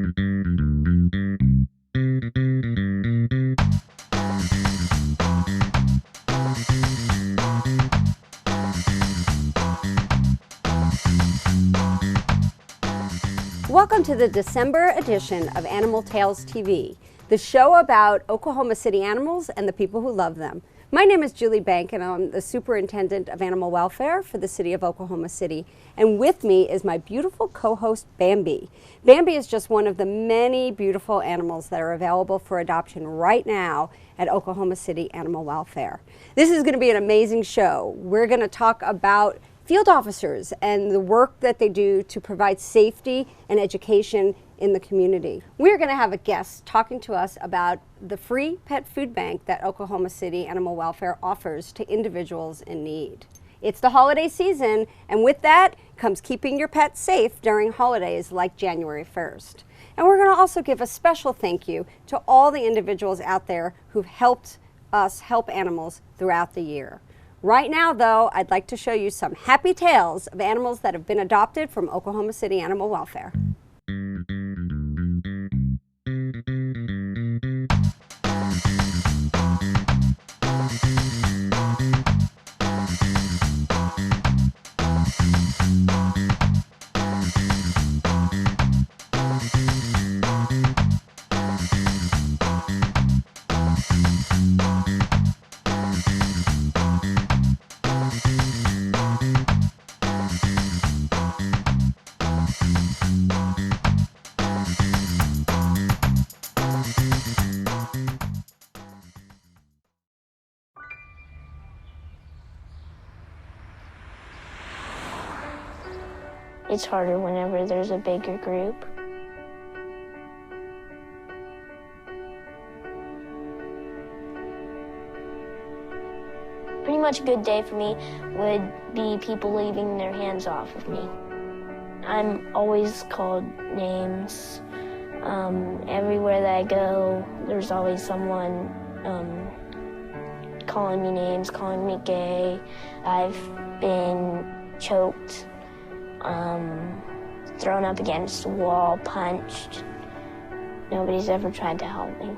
Welcome to the December edition of Animal Tails TV, the show about Oklahoma City animals and the people who love them. My name is Julie Bank and I'm the Superintendent of Animal Welfare for the City of Oklahoma City. And with me is my beautiful co-host Bambi. Bambi is just one of the many beautiful animals that are available for adoption right now at Oklahoma City Animal Welfare. This is going to be an amazing show. We're going to talk about field officers and the work that they do to provide safety and education in the community. We're going to have a guest talking to us about the free pet food bank that Oklahoma City Animal Welfare offers to individuals in need. It's the holiday season, and with that comes keeping your pets safe during holidays like January 1st. And we're going to also give a special thank you to all the individuals out there who've helped us help animals throughout the year. Right now, though, I'd like to show you some happy tales of animals that have been adopted from Oklahoma City Animal Welfare. It's harder whenever there's a bigger group. Pretty much a good day for me would be people leaving their hands off of me. I'm always called names. Everywhere that I go, there's always someone calling me names, calling me gay. I've been choked. Thrown up against the wall, punched. Nobody's ever tried to help me.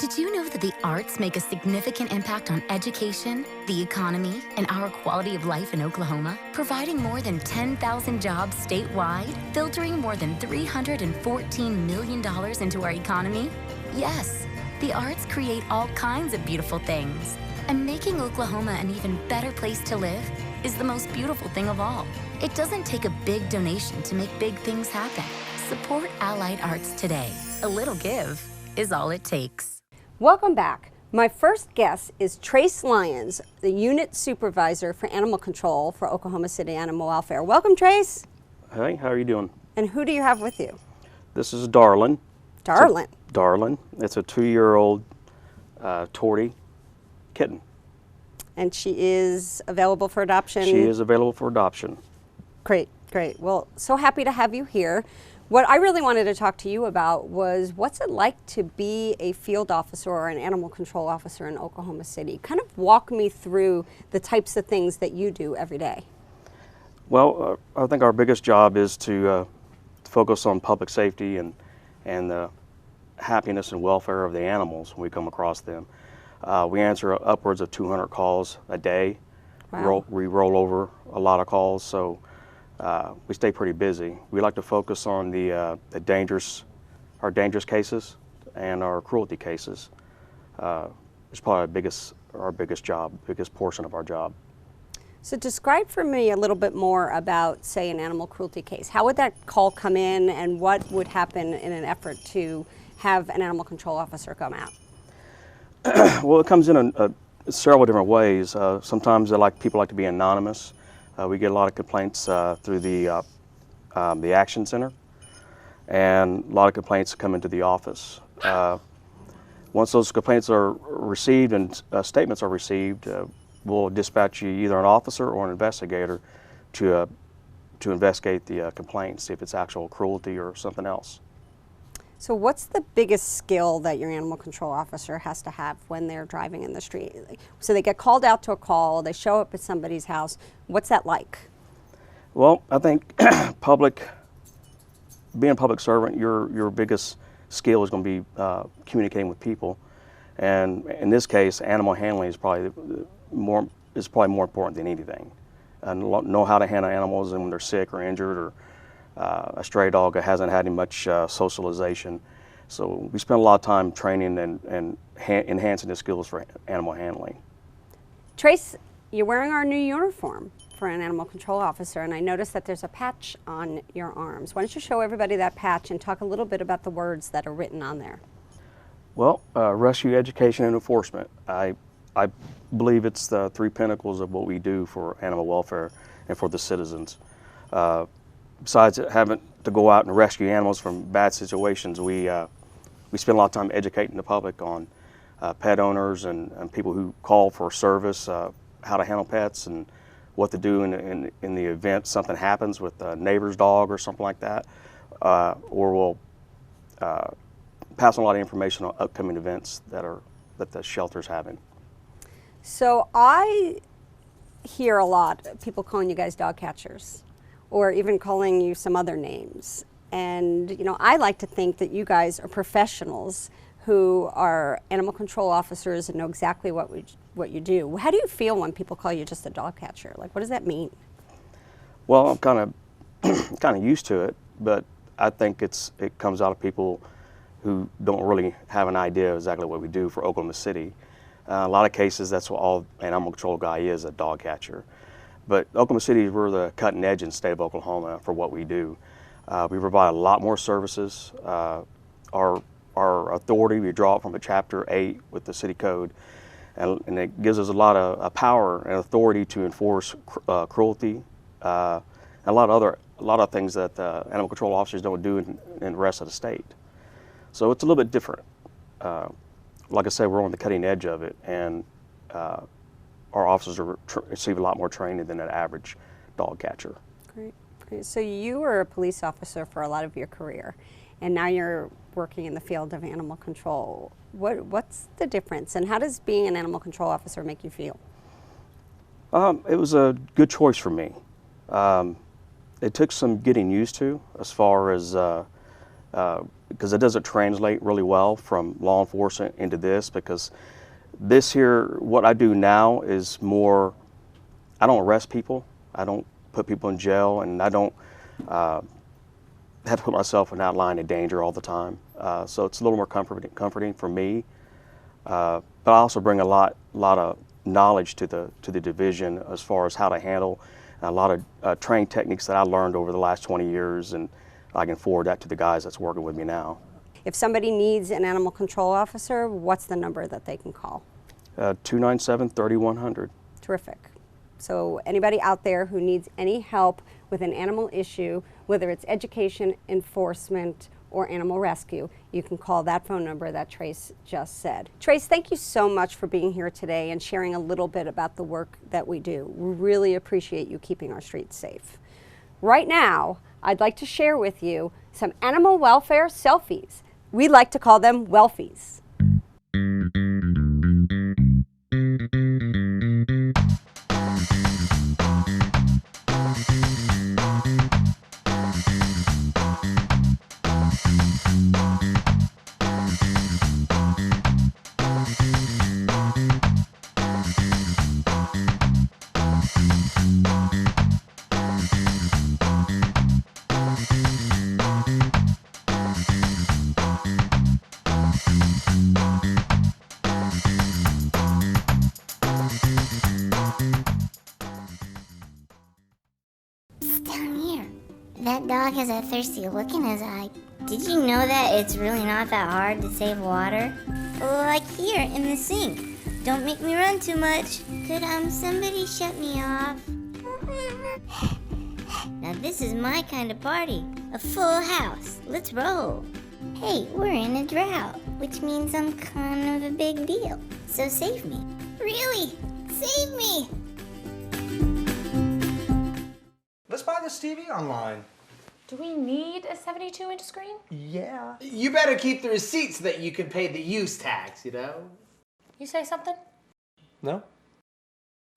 Did you know that the arts make a significant impact on education, the economy, and our quality of life in Oklahoma? Providing more than 10,000 jobs statewide, filtering more than $314 million into our economy? Yes, the arts create all kinds of beautiful things. And making Oklahoma an even better place to live is the most beautiful thing of all. It doesn't take a big donation to make big things happen. Support Allied Arts today. A little give is all it takes. Welcome back. My first guest is Trace Lyons, the Unit Supervisor for Animal Control for Oklahoma City Animal Welfare. Welcome, Trace. Hey, how are you doing? And who do you have with you? This is Darlin. Darlin. Darlin. It's a 2-year-old tortie kitten. And she is available for adoption? She is available for adoption. Great, great. Well, so happy to have you here. What I really wanted to talk to you about was what's it like to be a field officer or an animal control officer in Oklahoma City? Kind of walk me through the types of things that you do every day. Well, I think our biggest job is to focus on public safety and the happiness and welfare of the animals when we come across them. We answer upwards of 200 calls a day. Wow. We roll over a lot of calls, so we stay pretty busy. We like to focus on our dangerous cases and our cruelty cases. It's probably our biggest job, biggest portion of our job. So describe for me a little bit more about, say, an animal cruelty case. How would that call come in, and what would happen in an effort to have an animal control officer come out? Well, it comes in several different ways. Sometimes people like to be anonymous. We get a lot of complaints through the Action Center, and a lot of complaints come into the office. Once those complaints are received and statements are received, we'll dispatch you either an officer or an investigator to to investigate the complaint, see if it's actual cruelty or something else. So what's the biggest skill that your animal control officer has to have when they're driving in the street? So they get called out to a call, they show up at somebody's house. What's that like? Well, I think being a public servant, your biggest skill is going to be communicating with people. And in this case, animal handling is probably more important than anything. Know how to handle animals and when they're sick or injured, or a stray dog that hasn't had any much socialization. So we spend a lot of time training and enhancing the skills for animal handling. Trace, you're wearing our new uniform for an animal control officer, and I noticed that there's a patch on your arms. Why don't you show everybody that patch and talk a little bit about the words that are written on there? Well, rescue, education, and enforcement. I believe it's the three pinnacles of what we do for animal welfare and for the citizens. Besides having to go out and rescue animals from bad situations, we spend a lot of time educating the public on pet owners and people who call for service, how to handle pets and what to do in the event something happens with a neighbor's dog or something like that. Or we'll pass on a lot of information on upcoming events that the shelter's having. So I hear a lot of people calling you guys dog catchers, or even calling you some other names. And you know, I like to think that you guys are professionals who are animal control officers and know exactly what you do. How do you feel when people call you just a dog catcher? Like, what does that mean? Well, I'm kind of used to it, but I think it comes out of people who don't really have an idea of exactly what we do for Oklahoma City. A lot of cases, that's what all animal control guy is, a dog catcher. But Oklahoma City, we're the cutting edge in the state of Oklahoma for what we do. We provide a lot more services. Our authority, we draw it from a Chapter 8 with the city code, and it gives us a lot of power and authority to enforce cruelty, and a lot of things that animal control officers don't do in the rest of the state. So it's a little bit different. Like I said, we're on the cutting edge of it, and our officers receive a lot more training than an average dog catcher. Great. So you were a police officer for a lot of your career, and now you're working in the field of animal control. What's the difference, and how does being an animal control officer make you feel? It was a good choice for me. It took some getting used to, as far as because it doesn't translate really well from law enforcement into this, because this here, what I do now is more, I don't arrest people, I don't put people in jail, and I don't have to put myself in that line of danger all the time. So it's a little more comforting for me. But I also bring a lot of knowledge to the division as far as how to handle a lot of training techniques that I learned over the last 20 years, and I can forward that to the guys that's working with me now. If somebody needs an animal control officer, what's the number that they can call? 297-3100. Terrific. So anybody out there who needs any help with an animal issue, whether it's education, enforcement, or animal rescue, you can call that phone number that Trace just said. Trace, thank you so much for being here today and sharing a little bit about the work that we do. We really appreciate you keeping our streets safe. Right now, I'd like to share with you some animal welfare selfies. We like to call them Welfies. That dog has a thirsty look in his eye. Did you know that it's really not that hard to save water? Like here in the sink. Don't make me run too much. Could somebody shut me off? Now this is my kind of party. A full house. Let's roll. Hey, we're in a drought, which means I'm kind of a big deal. So save me. Really? Save me! Let's buy this TV online. Do we need a 72-inch screen? Yeah. You better keep the receipt so that you can pay the use tax, you know? You say something? No?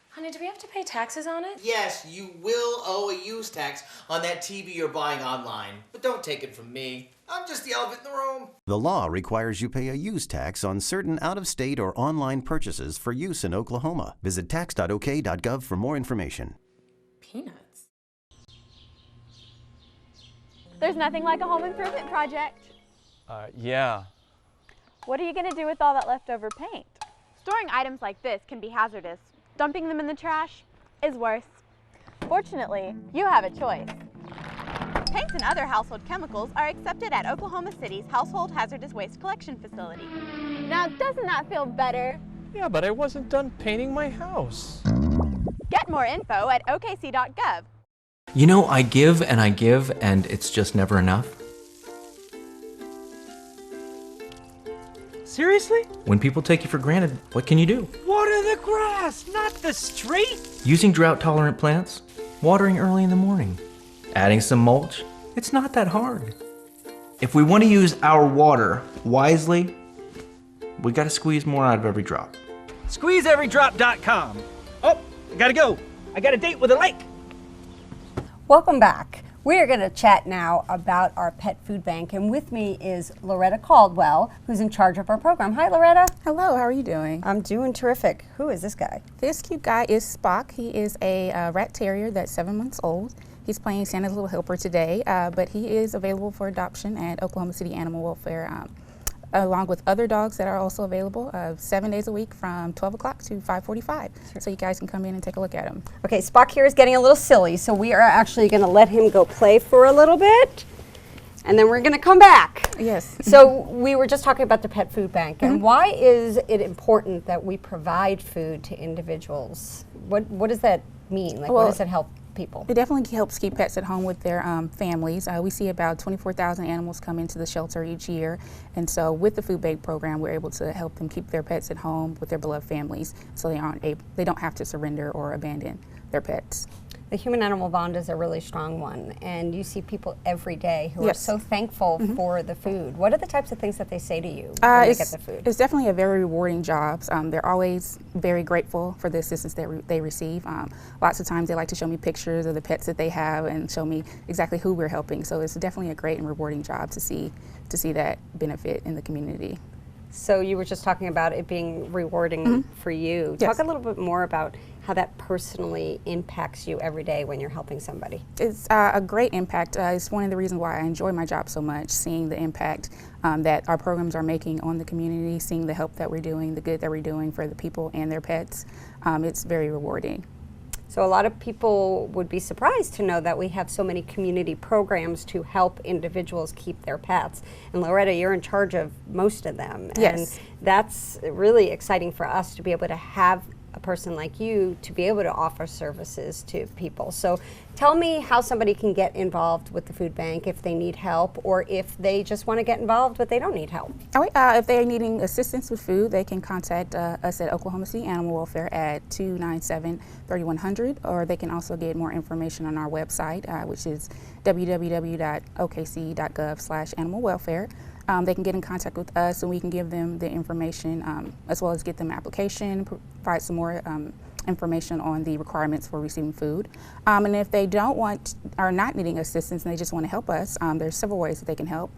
Honey, do we have to pay taxes on it? Yes, you will owe a use tax on that TV you're buying online. But don't take it from me. I'm just the elephant in the room. The law requires you pay a use tax on certain out-of-state or online purchases for use in Oklahoma. Visit tax.ok.gov for more information. Peanuts. There's nothing like a home improvement project. Yeah. What are you going to do with all that leftover paint? Storing items like this can be hazardous. Dumping them in the trash is worse. Fortunately, you have a choice. Paints and other household chemicals are accepted at Oklahoma City's Household Hazardous Waste Collection Facility. Now, doesn't that feel better? Yeah, but I wasn't done painting my house. Get more info at okc.gov. You know, I give, and it's just never enough. Seriously? When people take you for granted, what can you do? Water the grass, not the street! Using drought-tolerant plants, watering early in the morning, adding some mulch, it's not that hard. If we want to use our water wisely, we gotta squeeze more out of every drop. SqueezeEveryDrop.com. Oh, I gotta go. I got a date with a lake. Welcome back. We are going to chat now about our pet food bank, and with me is Loretta Caldwell, who's in charge of our program. Hi, Loretta. Hello, how are you doing? I'm doing terrific. Who is this guy? This cute guy is Spock. He is a rat terrier that's 7 months old. He's playing Santa's little helper today, but he is available for adoption at Oklahoma City Animal Welfare, along with other dogs that are also available 7 days a week from 12 o'clock to 5:45. Sure. So you guys can come in and take a look at him. Okay, Spock here is getting a little silly, so we are actually going to let him go play for a little bit, and then we're going to come back. Yes. So we were just talking about the pet food bank, and why is it important that we provide food to individuals? What does that mean? Like, well, what does it help people? It definitely helps keep pets at home with their families. We see about 24,000 animals come into the shelter each year, and so with the food bank program, we're able to help them keep their pets at home with their beloved families, so they don't have to surrender or abandon their pets. The human-animal bond is a really strong one, and you see people every day who are so thankful for the food. What are the types of things that they say to you when they get the food? It's definitely a very rewarding job. They're always very grateful for the assistance that they receive. Lots of times they like to show me pictures of the pets that they have and show me exactly who we're helping. So it's definitely a great and rewarding job to see that benefit in the community. So you were just talking about it being rewarding for you. Yes. Talk a little bit more about how that personally impacts you every day when you're helping somebody. It's a great impact. It's one of the reasons why I enjoy my job so much, seeing the impact that our programs are making on the community, seeing the help that we're doing, the good that we're doing for the people and their pets. It's very rewarding. So a lot of people would be surprised to know that we have so many community programs to help individuals keep their pets. And Loretta, you're in charge of most of them. Yes. And that's really exciting for us to be able to have a person like you to be able to offer services to people. So tell me how somebody can get involved with the food bank if they need help, or if they just want to get involved but they don't need help. If they're needing assistance with food, they can contact us at Oklahoma City Animal Welfare at 297-3100, or they can also get more information on our website, which is www.okc.gov/animal welfare. They can get in contact with us and we can give them the information as well as get them an application, provide some more information on the requirements for receiving food. And if they are not needing assistance and they just want to help us, there's several ways that they can help.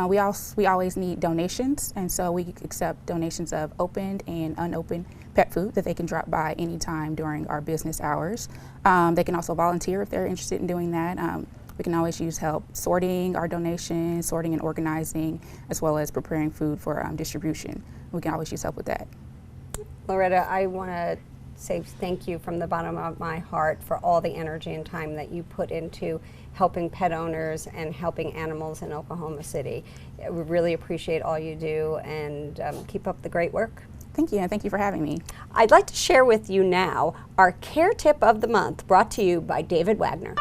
We always need donations, and so we accept donations of opened and unopened pet food that they can drop by anytime during our business hours. They can also volunteer if they're interested in doing that. We can always use help sorting our donations, sorting and organizing, as well as preparing food for distribution. We can always use help with that. Loretta, I want to say thank you from the bottom of my heart for all the energy and time that you put into helping pet owners and helping animals in Oklahoma City. We really appreciate all you do, and keep up the great work. Thank you, and thank you for having me. I'd like to share with you now our Care Tip of the Month, brought to you by David Wagner.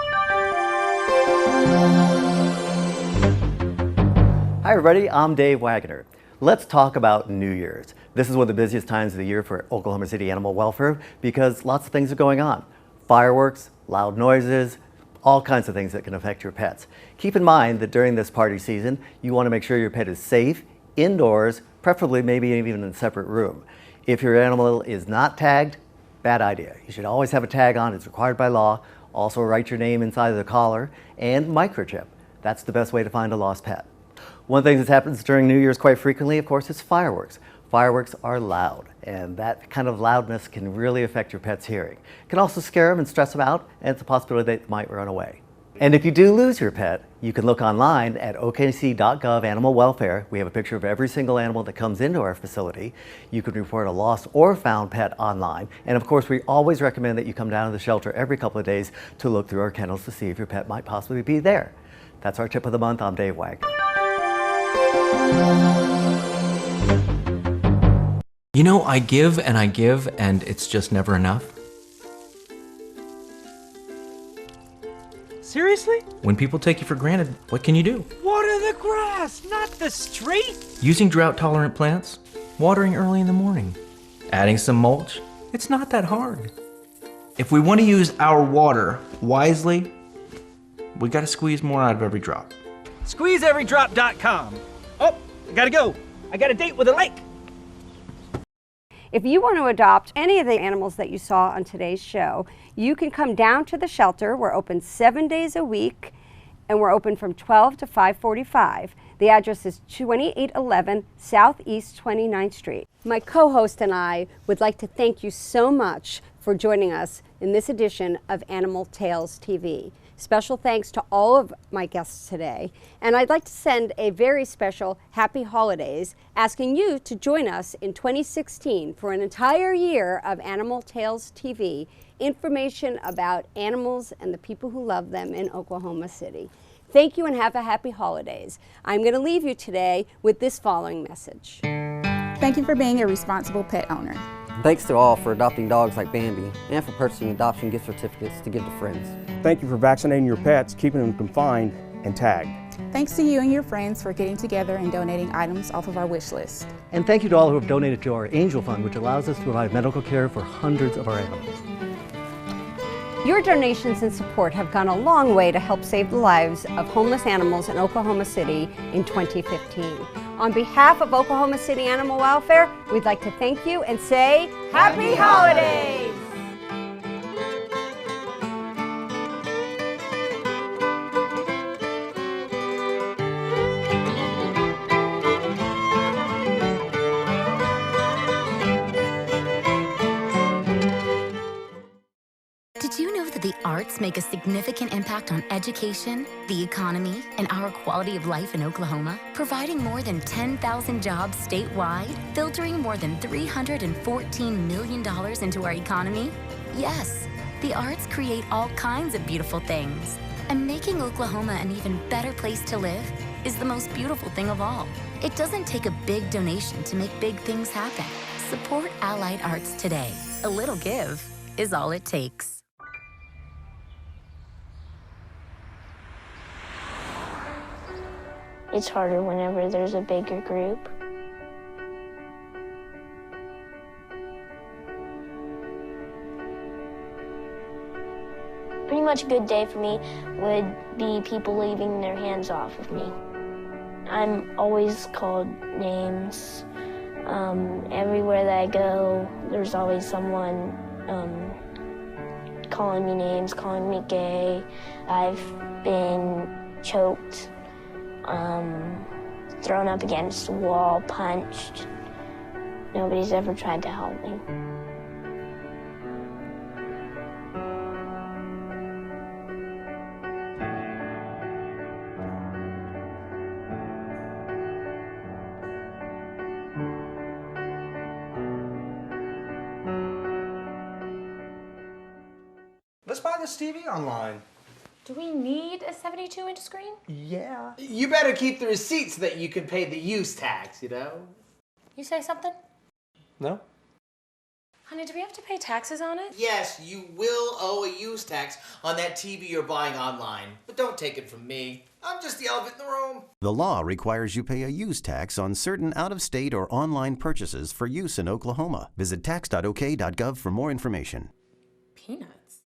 Hi everybody, I'm Dave Wagner. Let's talk about New Year's. This is one of the busiest times of the year for Oklahoma City Animal Welfare because lots of things are going on. Fireworks, loud noises, all kinds of things that can affect your pets. Keep in mind that during this party season, you want to make sure your pet is safe, indoors, preferably maybe even in a separate room. If your animal is not tagged, bad idea. You should always have a tag on, it's required by law. Also write your name inside of the collar and microchip. That's the best way to find a lost pet. One thing that happens during New Year's quite frequently, of course, is fireworks. Fireworks are loud, and that kind of loudness can really affect your pet's hearing. It can also scare them and stress them out, and it's a possibility they might run away. And if you do lose your pet, you can look online at okc.gov Animal Welfare. We have a picture of every single animal that comes into our facility. You can report a lost or found pet online. And of course, we always recommend that you come down to the shelter every couple of days to look through our kennels to see if your pet might possibly be there. That's our tip of the month. I'm Dave Wagner. You know, I give, and it's just never enough. Seriously? When people take you for granted, what can you do? Water the grass, not the street! Using drought-tolerant plants, watering early in the morning, adding some mulch, it's not that hard. If we want to use our water wisely, we got to squeeze more out of every drop. SqueezeEveryDrop.com. Oh, I gotta go. I got a date with a lake. If you want to adopt any of the animals that you saw on today's show, you can come down to the shelter. We're open 7 days a week, and we're open from 12 to 5:45. The address is 2811 Southeast 29th Street. My co-host and I would like to thank you so much for joining us in this edition of Animal Tails TV. Special thanks to all of my guests today. And I'd like to send a very special happy holidays, asking you to join us in 2016 for an entire year of Animal Tails TV, information about animals and the people who love them in Oklahoma City. Thank you and have a happy holidays. I'm going to leave you today with this following message. Thank you for being a responsible pet owner. Thanks to all for adopting dogs like Bambi and for purchasing adoption gift certificates to give to friends. Thank you for vaccinating your pets, keeping them confined and tagged. Thanks to you and your friends for getting together and donating items off of our wish list. And thank you to all who have donated to our Angel Fund, which allows us to provide medical care for hundreds of our animals. Your donations and support have gone a long way to help save the lives of homeless animals in Oklahoma City in 2015. On behalf of Oklahoma City Animal Welfare, we'd like to thank you and say Happy Holidays! Did you know that the arts make a significant impact on education, the economy, and our quality of life in Oklahoma? Providing more than 10,000 jobs statewide, filtering more than $314 million into our economy? Yes, the arts create all kinds of beautiful things. And making Oklahoma an even better place to live is the most beautiful thing of all. It doesn't take a big donation to make big things happen. Support Allied Arts today. A little give is all it takes. It's harder whenever there's a bigger group. Pretty much a good day for me would be people leaving their hands off of me. I'm always called names. Everywhere that I go, there's always someone calling me names, calling me gay. I've been choked. Thrown up against a wall, punched. Nobody's ever tried to help me. Let's buy this TV online. Do we need a 72-inch screen? Yeah. You better keep the receipts so that you can pay the use tax, you know? You say something? No? Honey, do we have to pay taxes on it? Yes, you will owe a use tax on that TV you're buying online. But don't take it from me. I'm just the elephant in the room. The law requires you pay a use tax on certain out-of-state or online purchases for use in Oklahoma. Visit tax.ok.gov for more information. Peanuts.